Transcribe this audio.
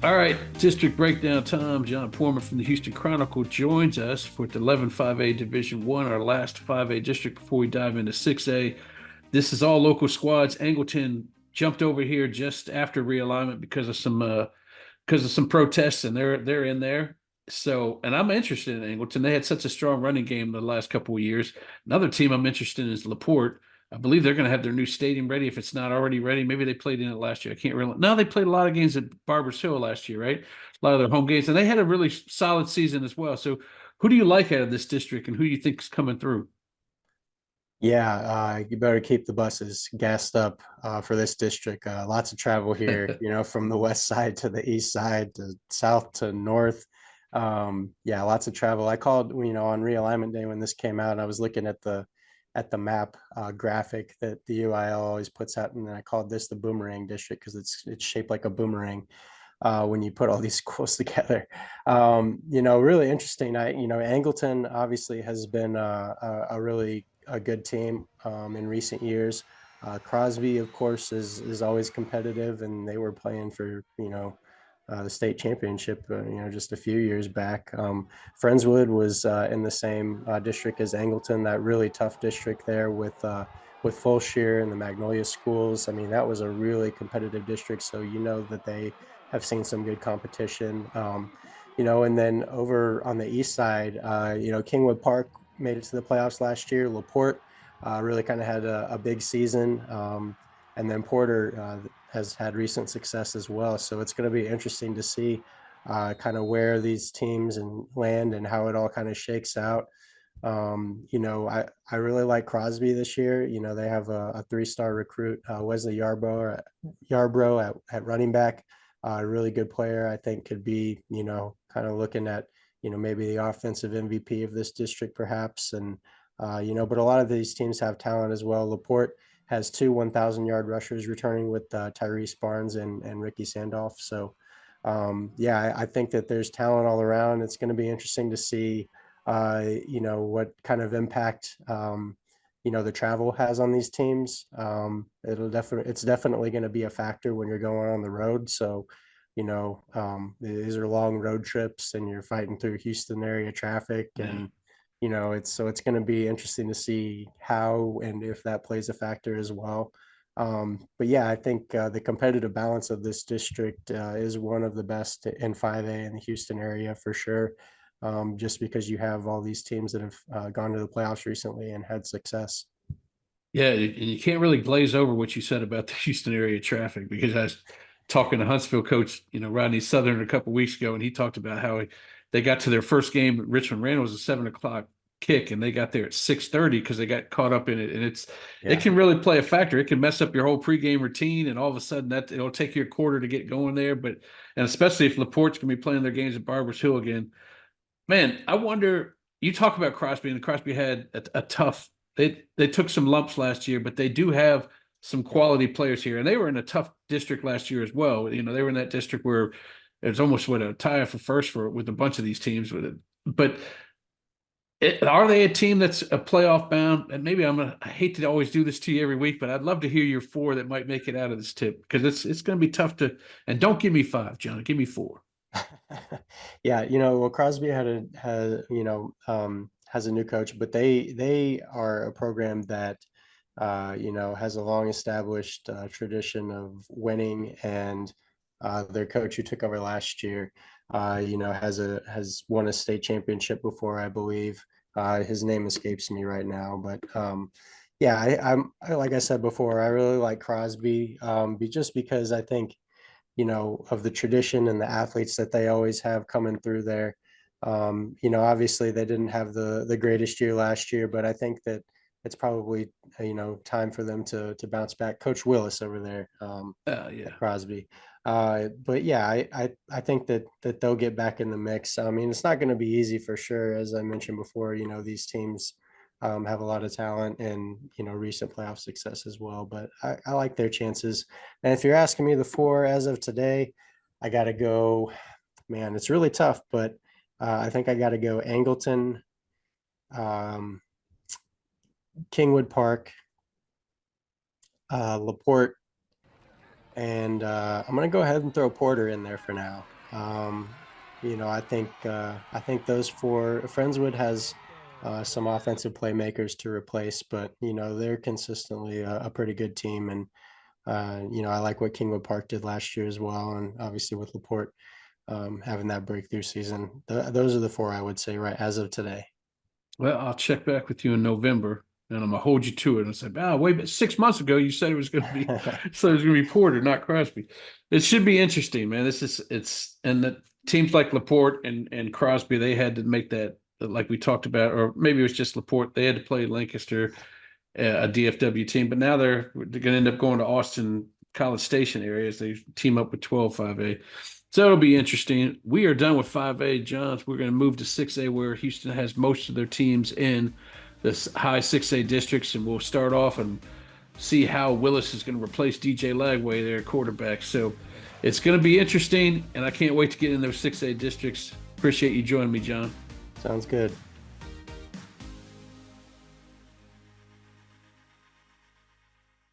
All right, district breakdown time. Jon Poorman from the Houston Chronicle joins us for the 11-5A Division One, our last 5A district before we dive into 6A. This is all local squads. Angleton jumped over here just after realignment because of some protests, and they're in there. So, and I'm interested in Angleton. They had such a strong running game the last couple of years. Another team I'm interested in is LaPorte. I believe they're going to have their new stadium ready if it's not already ready. Maybe they played in it last year. I can't really. No, they played a lot of games at Barbers Hill last year, right? A lot of their home games, and they had a really solid season as well. So, who do you like out of this district, and who do you think is coming through? Yeah, you better keep the buses gassed up for this district. Lots of travel here, from the west side to the east side to south to north. Yeah, lots of travel. I called, on realignment day when this came out, I was looking at the map graphic that the UIL always puts out, and I called this the boomerang district because it's shaped like a boomerang when you put all these schools together. Really interesting. Angleton obviously has been a really a good team in recent years. Crosby, of course, is always competitive, and they were playing for the state championship, just a few years back. Friendswood was in the same district as Angleton, that really tough district there with Fulshire and the Magnolia schools. I mean, that was a really competitive district, so that they have seen some good competition. And then over on the east side, Kingwood Park made it to the playoffs last year. LaPorte really kind of had a big season. And then Porter has had recent success as well. So it's going to be interesting to see kind of where these teams and land and how it all kind of shakes out. I really like Crosby this year. They have a three-star recruit, Wesley Yarbrough at running back. A really good player, I think, could be, kind of looking at, maybe the offensive MVP of this district, perhaps. And, but a lot of these teams have talent as well. LaPorte has two 1,000-yard rushers returning with Tyrese Barnes and Ricky Sandolph. So, yeah, I think that there's talent all around. It's going to be interesting to see, what kind of impact, the travel has on these teams. It's definitely going to be a factor when you're going on the road. So, these are long road trips and you're fighting through Houston area traffic, Yeah. and it's going to be interesting to see how and if that plays a factor as well. But yeah, I think the competitive balance of this district is one of the best in 5A in the Houston area for sure. Just because you have all these teams that have gone to the playoffs recently and had success. Yeah, and you can't really glaze over what you said about the Houston area traffic because I was talking to Huntsville coach, Rodney Southern a couple weeks ago, and he talked about how they got to their first game at Richmond Randall was a 7 o'clock kick, and they got there at 6:30 because they got caught up in it, and it Yeah. can really play a factor. It can mess up your whole pregame routine, and all of a sudden that it'll take you a quarter to get going there. But and especially if Laporte's gonna be playing their games at Barbers Hill again, man, I wonder. You talk about Crosby, and Crosby had a tough. They took some lumps last year, but they do have some quality players here, and they were in a tough district last year as well. They were in that district where it was almost what a tie for first for with a bunch of these teams with it. But are they a team that's a playoff bound? And maybe I hate to always do this to you every week, but I'd love to hear your four that might make it out of this tip because it's going to be tough to. And don't give me five, John. Give me four. Yeah, well, Crosby has a new coach, but they are a program that has a long established tradition of winning, and their coach who took over last year, has won a state championship before, I believe. His name escapes me right now, but yeah, like I said before, I really like Crosby, just because I think of the tradition and the athletes that they always have coming through there. Obviously they didn't have the greatest year last year, but I think that it's probably time for them to bounce back. Coach Willis over there at Yeah. Crosby. But yeah, I think that they'll get back in the mix. I mean, it's not going to be easy for sure, as I mentioned before. These teams have a lot of talent and recent playoff success as well. But I like their chances. And if you're asking me the four as of today, I got to go. Man, it's really tough, but I think I got to go Angleton, um, Kingwood Park, Laporte, and I'm going to go ahead and throw Porter in there for now. Um, I think those four. Friendswood has some offensive playmakers to replace, but they're consistently a pretty good team. And I like what Kingwood Park did last year as well, and obviously with Laporte having that breakthrough season. Those are the four I would say right as of today. Well, I'll check back with you in November, and I'm gonna hold you to it and say, "Ah, wait, but 6 months ago you said it was going to be, so it was going to be Porter, not Crosby." It should be interesting, man. It's and the teams like Laporte and Crosby, they had to make that, like we talked about, or maybe it was just Laporte. They had to play Lancaster, a DFW team, but now they're going to end up going to Austin College Station area as they team up with 12-5A. So it'll be interesting. We are done with 5A, Johns. We're going to move to 6A, where Houston has most of their teams in this high 6A districts, and we'll start off and see how Willis is going to replace DJ Lagway, their quarterback. So it's going to be interesting, and I can't wait to get in those 6A districts. Appreciate you joining me, John. Sounds good.